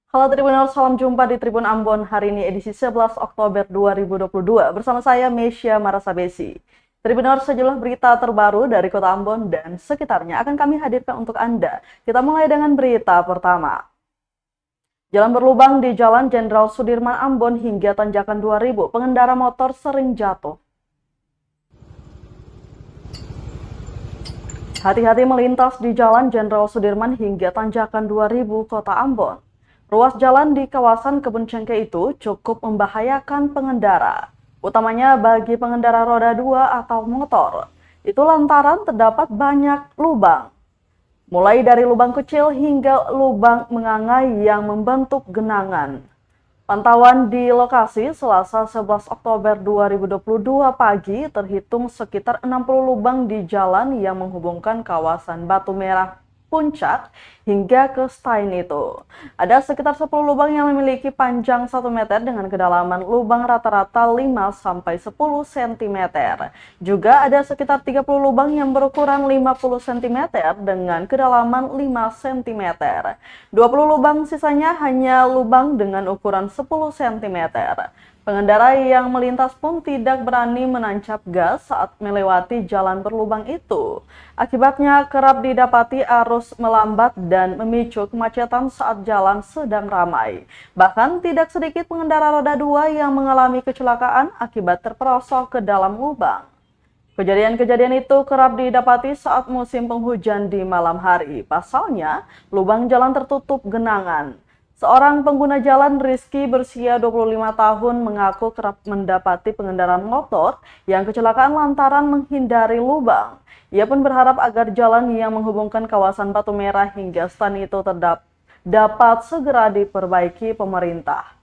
Halo Tribuners, salam jumpa di Tribun Ambon hari ini edisi 11 Oktober 2022. Bersama saya Mesya Marasabesi. Tribuners, sejumlah berita terbaru dari Kota Ambon dan sekitarnya akan kami hadirkan untuk Anda. Kita mulai dengan berita pertama. Jalan berlubang di Jalan Jenderal Sudirman Ambon hingga tanjakan 2000, pengendara motor sering jatuh. Hati-hati melintas di Jalan Jenderal Sudirman hingga tanjakan 2000 Kota Ambon. Ruas jalan di kawasan Kebun Cengke itu cukup membahayakan pengendara, utamanya bagi pengendara roda 2 atau motor. Itu lantaran terdapat banyak lubang, mulai dari lubang kecil hingga lubang mengangai yang membentuk genangan. Pantauan di lokasi Selasa 11 Oktober 2022 pagi terhitung sekitar 60 lubang di jalan yang menghubungkan kawasan Batu Merah Puncak hingga ke Stein itu. Ada sekitar 10 lubang yang memiliki panjang 1 meter dengan kedalaman lubang rata-rata 5-10 cm. Juga ada sekitar 30 lubang yang berukuran 50 cm dengan kedalaman 5 cm. 20 lubang sisanya hanya lubang dengan ukuran 10 cm. Pengendara yang melintas pun tidak berani menancap gas saat melewati jalan berlubang itu. Akibatnya kerap didapati arus melambat dan memicu kemacetan saat jalan sedang ramai. Bahkan tidak sedikit pengendara roda 2 yang mengalami kecelakaan akibat terperosok ke dalam lubang. Kejadian-kejadian itu kerap didapati saat musim penghujan di malam hari. Pasalnya, lubang jalan tertutup genangan. Seorang pengguna jalan Rizky berusia 25 tahun mengaku kerap mendapati pengendara motor yang kecelakaan lantaran menghindari lubang. Ia pun berharap agar jalan yang menghubungkan kawasan Batu Merah hingga Stan itu dapat segera diperbaiki pemerintah.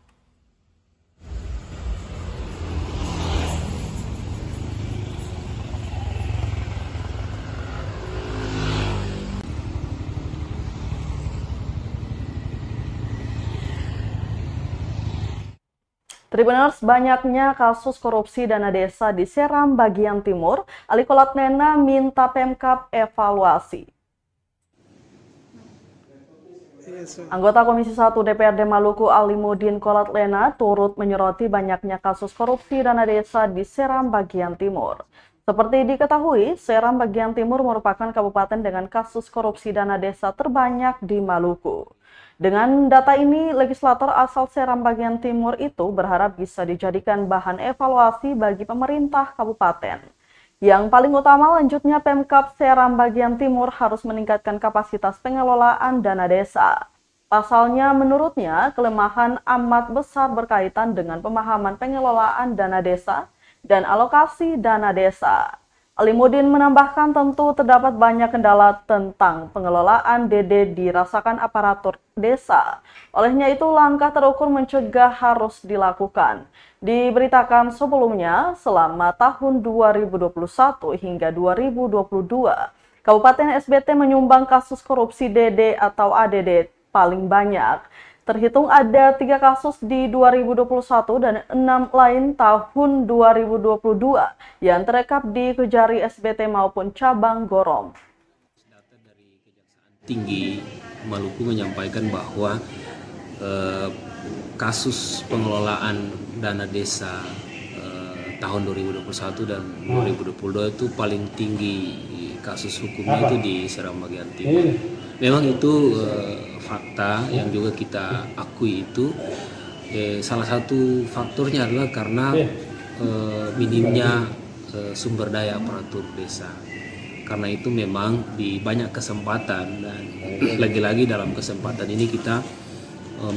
Tribuners, banyaknya kasus korupsi dana desa di Seram bagian timur, Ali Kolatnena minta Pemkab evaluasi. Anggota Komisi 1 DPRD Maluku Alimuddin Kolatlena turut menyoroti banyaknya kasus korupsi dana desa di Seram bagian timur. Seperti diketahui, Seram bagian timur merupakan kabupaten dengan kasus korupsi dana desa terbanyak di Maluku. Dengan data ini, legislator asal Seram bagian timur itu berharap bisa dijadikan bahan evaluasi bagi pemerintah kabupaten. Yang paling utama lanjutnya Pemkab Seram bagian timur harus meningkatkan kapasitas pengelolaan dana desa. Pasalnya menurutnya kelemahan amat besar berkaitan dengan pemahaman pengelolaan dana desa dan alokasi dana desa. Alimuddin menambahkan tentu terdapat banyak kendala tentang pengelolaan DD dirasakan aparatur desa. Olehnya itu langkah terukur mencegah harus dilakukan. Diberitakan sebelumnya selama tahun 2021 hingga 2022, Kabupaten SBT menyumbang kasus korupsi DD atau ADD paling banyak. Terhitung ada 3 kasus di 2021 dan 6 lain tahun 2022 yang terekam di Kejari SBT maupun cabang Gorom. Data dari Kejaksaan Tinggi Maluku menyampaikan bahwa kasus pengelolaan dana desa tahun 2021 dan 2022 itu paling tinggi kasus hukumnya itu di Seram bagian timur. Memang itu fakta yang juga kita akui itu. Salah satu faktornya adalah karena minimnya sumber daya aparatur desa. Karena itu memang di banyak kesempatan dan lagi-lagi dalam kesempatan ini kita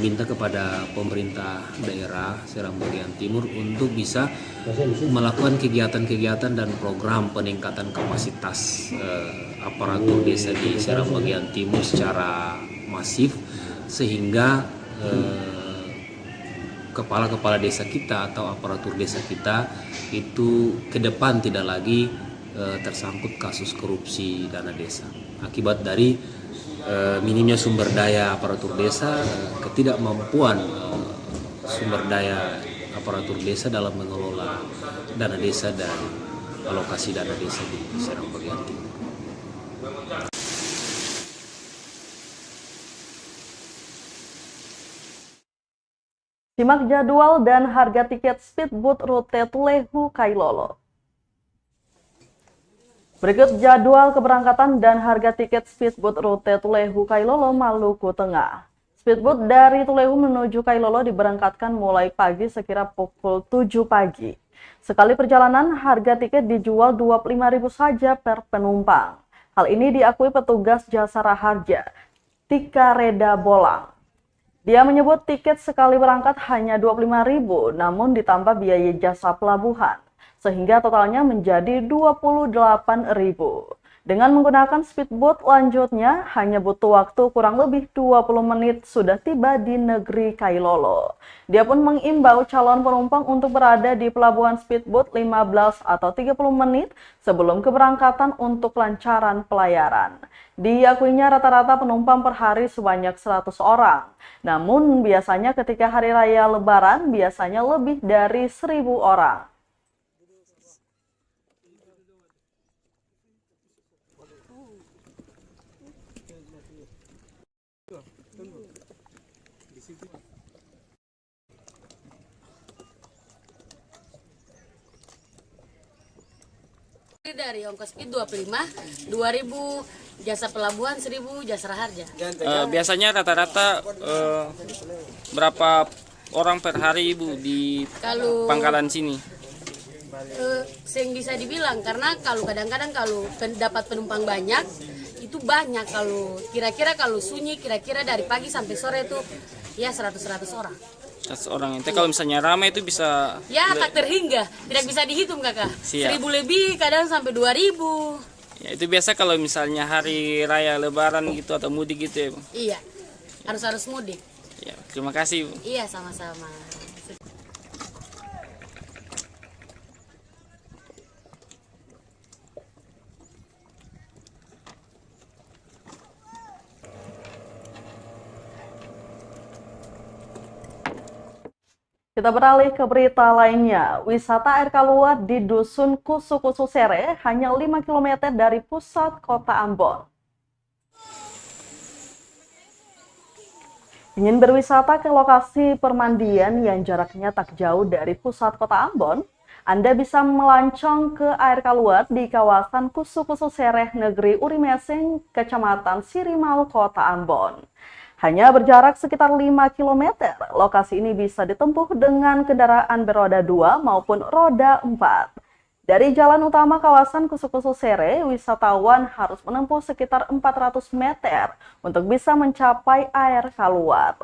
minta kepada pemerintah daerah Seram bagian timur untuk bisa melakukan kegiatan-kegiatan dan program peningkatan kapasitas aparatur desa di Seram bagian timur secara masif sehingga kepala-kepala desa kita atau aparatur desa kita itu ke depan tidak lagi tersangkut kasus korupsi dana desa akibat dari minimnya sumber daya aparatur desa, ketidakmampuan sumber daya aparatur desa dalam mengelola dana desa dan alokasi dana desa di Seram bagian timur. Simak jadwal dan harga tiket speedboat rute Tulehu Kailolo. Berikut jadwal keberangkatan dan harga tiket speedboat rute Tulehu Kailolo, Maluku Tengah. Speedboat dari Tulehu menuju Kailolo diberangkatkan mulai pagi sekira pukul 7 pagi. Sekali perjalanan, harga tiket dijual Rp25.000 saja per penumpang. Hal ini diakui petugas Jasa Raharja, Tika Reda Bolang. Dia menyebut tiket sekali berangkat hanya Rp25.000, namun ditambah biaya jasa pelabuhan, sehingga totalnya menjadi Rp28.000. Dengan menggunakan speedboat lanjutnya, hanya butuh waktu kurang lebih 20 menit sudah tiba di negeri Kailolo. Dia pun mengimbau calon penumpang untuk berada di pelabuhan speedboat 15 atau 30 menit sebelum keberangkatan untuk kelancaran pelayaran. Diakuinya rata-rata penumpang per hari sebanyak 100 orang. Namun biasanya ketika hari raya Lebaran biasanya lebih dari 1.000 orang. Dari ongkos speed 25, 2.000, jasa pelabuhan 1.000, jasa raharja. Biasanya rata-rata berapa orang per hari Ibu di pangkalan sini? Yang bisa dibilang karena kalau kadang-kadang kalau dapat penumpang banyak itu banyak, kalau kira-kira kalau sunyi kira-kira dari pagi sampai sore itu ya 100 orang. 100 orang. Itu kalau misalnya ramai itu bisa Ya tak terhingga, tidak bisa dihitung kakak. Siap. 1.000 lebih, kadang sampai 2.000. Ya, itu biasa kalau misalnya hari raya Lebaran gitu atau mudik gitu ya, Bu? Iya, harus mudik. Ya, terima kasih, Bu. Iya, sama-sama. Kita beralih ke berita lainnya. Wisata air kaluar di Dusun Kusu-Kusu Sere hanya 5 km dari pusat kota Ambon. Ingin berwisata ke lokasi permandian yang jaraknya tak jauh dari pusat kota Ambon? Anda bisa melancong ke air kaluar di kawasan Kusu-Kusu Sere, Negeri Urimeseng, Kecamatan Sirimau, Kota Ambon. Hanya berjarak sekitar 5 km, lokasi ini bisa ditempuh dengan kendaraan beroda 2 maupun roda 4. Dari jalan utama kawasan Kusu-Kusu Sere, wisatawan harus menempuh sekitar 400 meter untuk bisa mencapai air kaluar.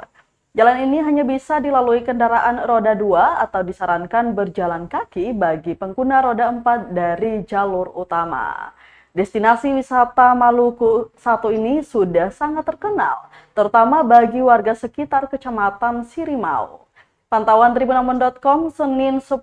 Jalan ini hanya bisa dilalui kendaraan roda 2 atau disarankan berjalan kaki bagi pengguna roda 4 dari jalur utama. Destinasi wisata Maluku satu ini sudah sangat terkenal, terutama bagi warga sekitar Kecamatan Sirimau. Pantauan tribunambon.com Senin 10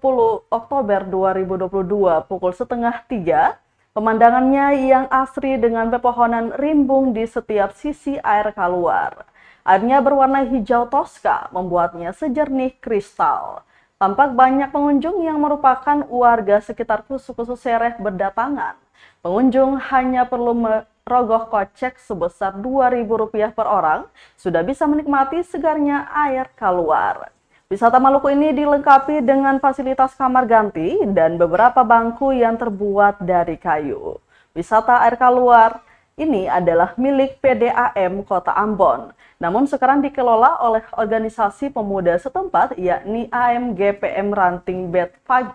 Oktober 2022 pukul setengah 3, pemandangannya yang asri dengan pepohonan rimbun di setiap sisi air kaluar. Airnya berwarna hijau toska, membuatnya sejernih kristal. Tampak banyak pengunjung yang merupakan warga sekitar Kusu-Kusu Sere berdatangan. Pengunjung hanya perlu merogoh kocek sebesar Rp2.000 per orang, sudah bisa menikmati segarnya air kaluar. Wisata Maluku ini dilengkapi dengan fasilitas kamar ganti dan beberapa bangku yang terbuat dari kayu. Wisata air kaluar ini adalah milik PDAM Kota Ambon, namun sekarang dikelola oleh organisasi pemuda setempat yakni AMGPM Ranting Bet Page.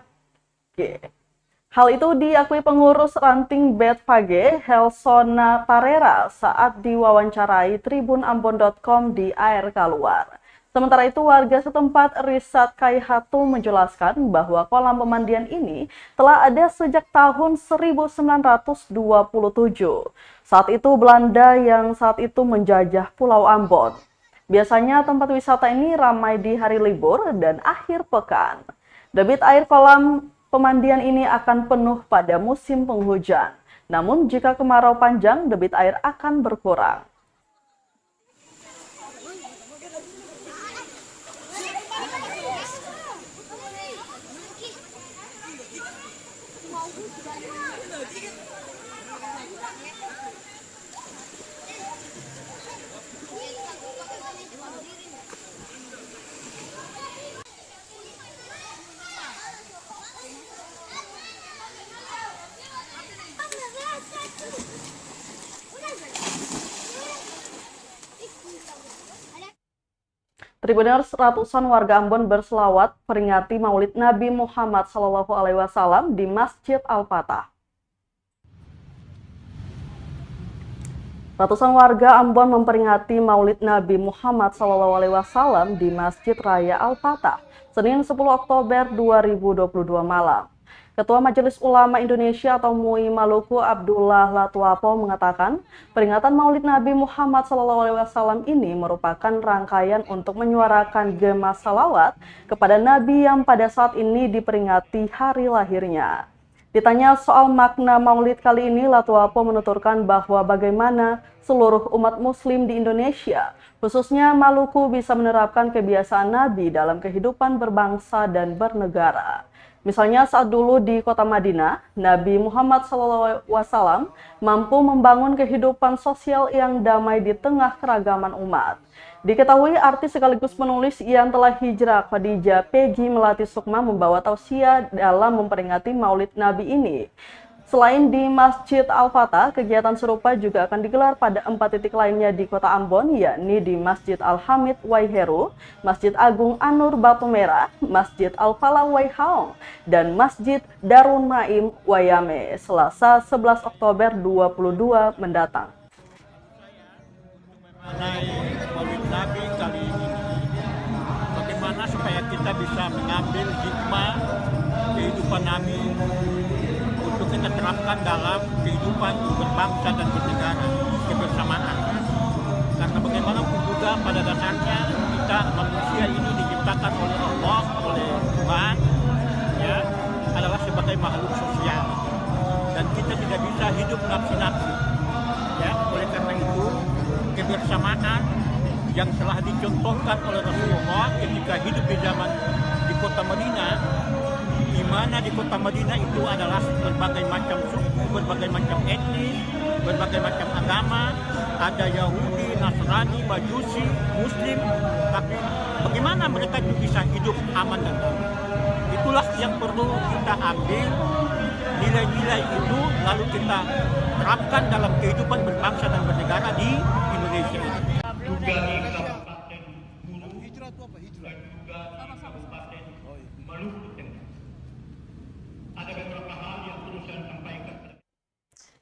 Hal itu diakui pengurus Ranting Bet Page, Helsona Parera, saat diwawancarai tribunambon.com di air kaluar. Sementara itu, warga setempat Risat Kaihatu menjelaskan bahwa kolam pemandian ini telah ada sejak tahun 1927. Saat itu Belanda yang saat itu menjajah Pulau Ambon. Biasanya tempat wisata ini ramai di hari libur dan akhir pekan. Debit air kolam pemandian ini akan penuh pada musim penghujan. Namun jika kemarau panjang, debit air akan berkurang. Tribuners, ratusan warga Ambon berselawat peringati Maulid Nabi Muhammad SAW di Masjid Al-Fatah. Ratusan warga Ambon memperingati Maulid Nabi Muhammad SAW di Masjid Raya Al-Fatah, Senin 10 Oktober 2022 malam. Ketua Majelis Ulama Indonesia atau MUI Maluku Abdullah Latuapo mengatakan, peringatan Maulid Nabi Muhammad SAW ini merupakan rangkaian untuk menyuarakan gema salawat kepada Nabi yang pada saat ini diperingati hari lahirnya. Ditanya soal makna Maulid kali ini, Latuapo menuturkan bahwa bagaimana seluruh umat Muslim di Indonesia, khususnya Maluku, bisa menerapkan kebiasaan Nabi dalam kehidupan berbangsa dan bernegara. Misalnya saat dulu di kota Madinah, Nabi Muhammad SAW mampu membangun kehidupan sosial yang damai di tengah keragaman umat. Diketahui artis sekaligus penulis yang telah hijrah, Khadijah Peggy Melati Sukma, membawa tausiah dalam memperingati Maulid Nabi ini. Selain di Masjid Al-Fatah, kegiatan serupa juga akan digelar pada 4 titik lainnya di kota Ambon, yakni di Masjid Al-Hamid Waiheru, Masjid Agung Anur Batu Merah, Masjid Al-Falah Waihaong, dan Masjid Darun Naim Wayame, Selasa 11 Oktober 2022 mendatang. Mengenai Maulid Nabi kali ini, bagaimana supaya kita bisa mengambil hikmah kehidupan Nabi untuk kita terapkan dalam kehidupan berbangsa dan bernegara, kebersamaan. Karena bagaimanapun juga pada dasarnya kita manusia ini diciptakan oleh Allah, oleh Tuhan, ya, adalah sebagai makhluk sosial. Dan kita tidak bisa hidup nafsi-nafsi. Ya, oleh karena itu kebersamaan yang telah dicontohkan oleh Rasulullah ketika hidup di zaman di kota Madinah, di mana di kota Madinah itu adalah berbagai macam suku, berbagai macam etnis, berbagai macam agama, ada Yahudi, Nasrani, Majusi, Muslim, tapi bagaimana mereka itu bisa hidup aman dan damai. Itulah yang perlu kita ambil, nilai-nilai itu lalu kita terapkan dalam kehidupan berbangsa dan bernegara di Indonesia ini.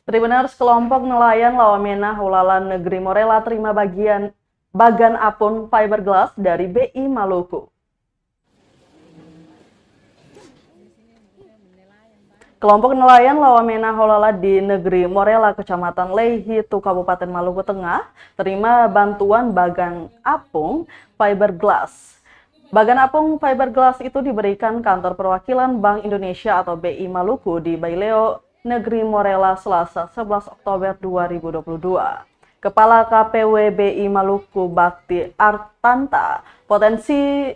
Tribuners, kelompok nelayan Lawamena Hulala Negeri Morela terima bagan apung fiberglass dari BI Maluku. Kelompok nelayan Lawamena Hulala di Negeri Morela, Kecamatan Leihitu, Kabupaten Maluku Tengah, terima bantuan bagan apung fiberglass. Bagan apung fiberglass itu diberikan Kantor Perwakilan Bank Indonesia atau BI Maluku di Baileo, Negeri Morela, Selasa 11 Oktober 2022. Kepala KPW BI Maluku Bakti Artanta, potensi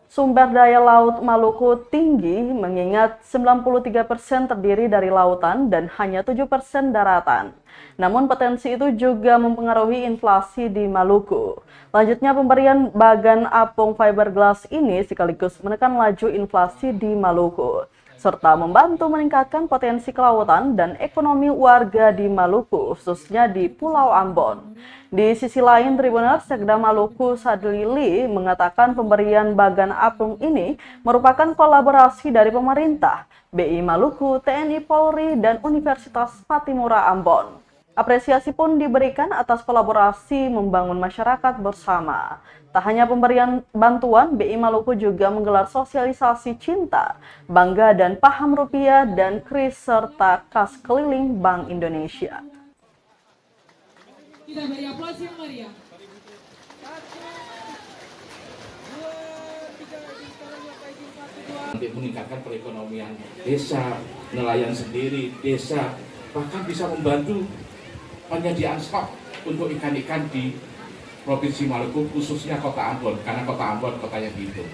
sumber daya laut Maluku tinggi mengingat 93% terdiri dari lautan dan hanya 7% daratan. Namun potensi itu juga mempengaruhi inflasi di Maluku. Lanjutnya, pemberian bagan apung fiberglass ini sekaligus menekan laju inflasi di Maluku, serta membantu meningkatkan potensi kelautan dan ekonomi warga di Maluku, khususnya di Pulau Ambon. Di sisi lain, Tribuners, Sekda Maluku Sadlili mengatakan pemberian bagan apung ini merupakan kolaborasi dari pemerintah, BI Maluku, TNI Polri, dan Universitas Patimura Ambon. Apresiasi pun diberikan atas kolaborasi membangun masyarakat bersama. Tak hanya pemberian bantuan, BI Maluku juga menggelar sosialisasi cinta, bangga dan paham rupiah dan kris serta kas keliling Bank Indonesia. Kita beri aplaus yang meriah. Untuk meningkatkan perekonomian desa, nelayan sendiri, desa, bahkan bisa membantu penyediaan stok untuk ikan-ikan di Provinsi Maluku, khususnya Kota Ambon, karena Kota Ambon kotanya dihitung.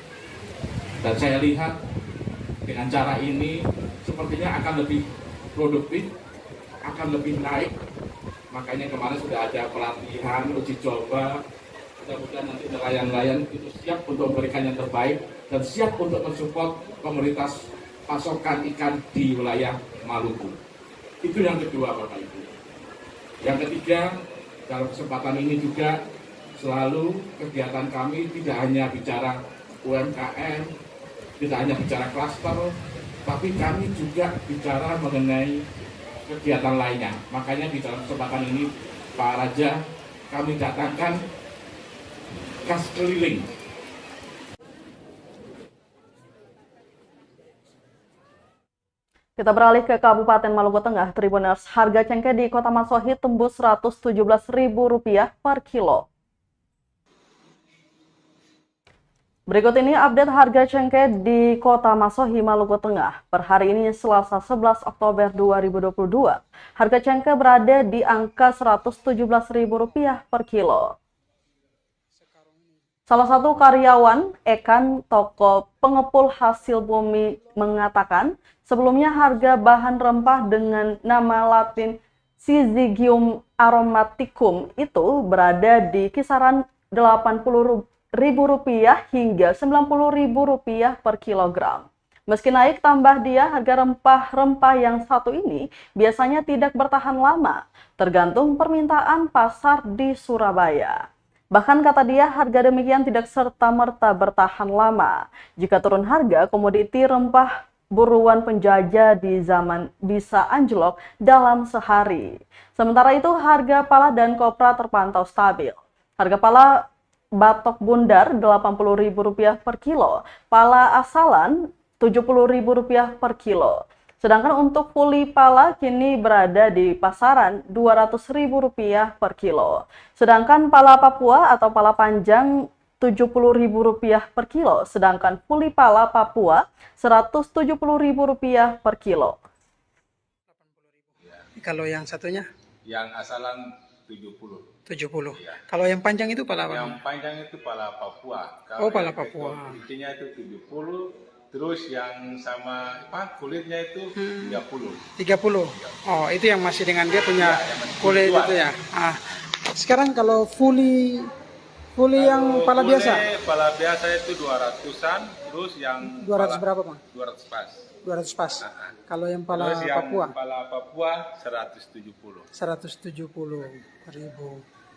Dan saya lihat dengan cara ini sepertinya akan lebih produktif, akan lebih naik. Makanya kemarin sudah ada pelatihan, uji coba. Mudah-mudahan nanti nelayan-nelayan itu siap untuk memberikan yang terbaik dan siap untuk mensupport komunitas pasokan ikan di wilayah Maluku. Itu yang kedua, Bapak Ibu. Yang ketiga, dalam kesempatan ini juga selalu kegiatan kami tidak hanya bicara UMKM, tidak hanya bicara klaster, tapi kami juga bicara mengenai kegiatan lainnya. Makanya di dalam kesempatan ini Pak Raja kami datangkan kas keliling. Kita beralih ke Kabupaten Maluku Tengah. Tribuners, harga cengkeh di Kota Masohi tembus Rp117.000 per kilo. Berikut ini update harga cengkeh di Kota Masohi, Maluku Tengah. Per hari ini Selasa 11 Oktober 2022, harga cengkeh berada di angka Rp117.000 per kilo. Salah satu karyawan Ekan toko pengepul hasil bumi mengatakan, sebelumnya harga bahan rempah dengan nama latin Syzygium aromaticum itu berada di kisaran Rp80.000 hingga Rp90.000 per kilogram. Meski naik tambah dia, harga rempah-rempah yang satu ini biasanya tidak bertahan lama, tergantung permintaan pasar di Surabaya. Bahkan kata dia, harga demikian tidak serta-merta bertahan lama. Jika turun harga, komoditi rempah buruan penjajah di zaman bisa anjlok dalam sehari. Sementara itu, harga pala dan kopra terpantau stabil. Harga pala batok bundar Rp80.000 per kilo, pala asalan Rp70.000 per kilo. Sedangkan untuk puli pala kini berada di pasaran Rp200.000 per kilo. Sedangkan pala Papua atau pala panjang Rp70.000 per kilo. Sedangkan puli pala Papua Rp170.000 per kilo. Kalau yang satunya? Yang asalan 70. 70. Ya. Kalau yang panjang itu pala apa? Yang panjang itu pala Papua. Kalau Oh, pala yang Papua. intinya itu 70. Terus yang sama kulitnya itu 30. 30. Oh, itu yang masih dengan dia punya Ya, yang masih kulit tujuan. itu ya. Sekarang kalau fully yang pala Boleh, biasa? Pala biasa itu 200-an. Terus yang 200 berapa, Bang? 200 pas. 200 pas. Kalau yang pala Terus yang Papua? pala Papua 170. 170.000.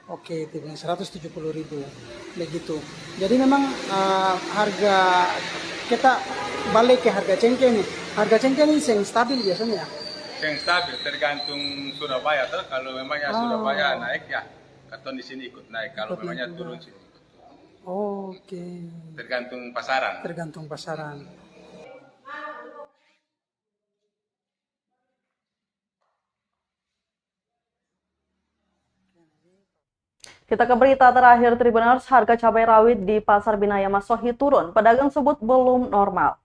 Oke, itu yang 170.000. Begitu. Jadi memang harga kita balik ke harga cengkeh nih. Harga cengkeh ini yang stabil biasanya ya. Yang stabil tergantung Surabaya. Terus kalau memangnya Surabaya naik ya, karton di sini ikut naik. Kalau memangnya turun sini. Oke. Tergantung pasaran. Tergantung pasaran. Kita ke berita terakhir, Tribuners. Harga cabai rawit di Pasar Binaya Masohi turun. Pedagang sebut belum normal.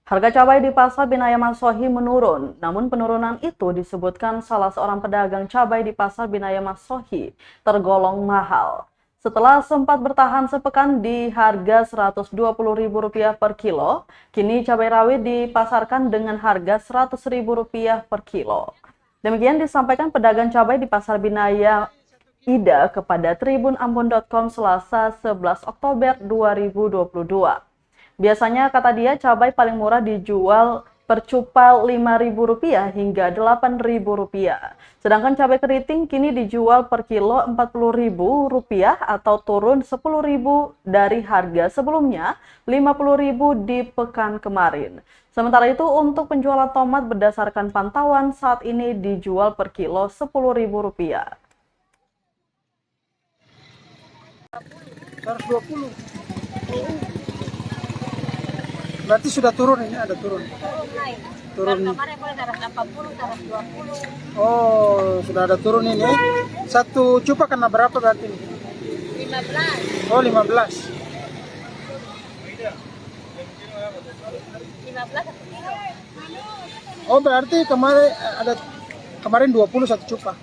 Harga cabai di Pasar Binaya Masohi menurun. Namun penurunan itu disebutkan salah seorang pedagang cabai di Pasar Binaya Masohi tergolong mahal. Setelah sempat bertahan sepekan di harga Rp120.000 per kilo, kini cabai rawit dipasarkan dengan harga Rp100.000 per kilo. Demikian disampaikan pedagang cabai di Pasar Binaya Ida kepada tribunambon.com Selasa 11 Oktober 2022. Biasanya, kata dia, cabai paling murah dijual per cupal Rp5.000 hingga Rp8.000. Sedangkan cabai keriting kini dijual per kilo Rp40.000 atau turun Rp10.000 dari harga sebelumnya Rp50.000 di pekan kemarin. Sementara itu, untuk penjualan tomat berdasarkan pantauan saat ini dijual per kilo Rp10.000. 120. Berarti sudah turun ini, ada turun. Turun. Kemarin boleh 180, 120. Oh, sudah ada turun ini. Satu cupa kena berapa berarti? 15. Oh, 15. 15 satu kilo. Oh, berarti kemarin 20 satu cupa.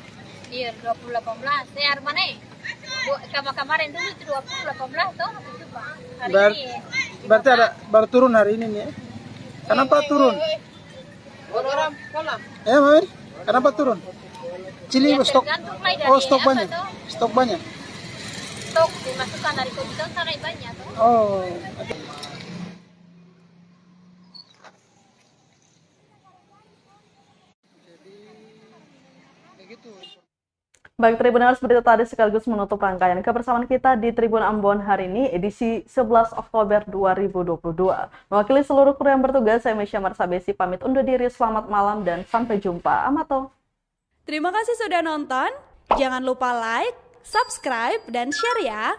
Iya, 20 18. Saya mana? Kemarin dulu itu 20 18 tuh satu coba. Hari ini. Berarti ada baru turun hari ini nih. Ya? Kenapa turun? Ya, Mamir. Kenapa turun? Cili Ya, stok. tergantung mulai dari Oh, stok apa banyak. tuh. Stok banyak. Stok dimasukkan dari komputer sana banyak tuh. Oh. Baik, Tribuners, seperti itu tadi sekaligus menutup rangkaian kebersamaan kita di Tribun Ambon hari ini, edisi 11 Oktober 2022. Mewakili seluruh kru yang bertugas, saya Mesya Marsabesi pamit undur diri. Selamat malam dan sampai jumpa. Amato. Terima kasih sudah nonton. Jangan lupa like, subscribe, dan share ya.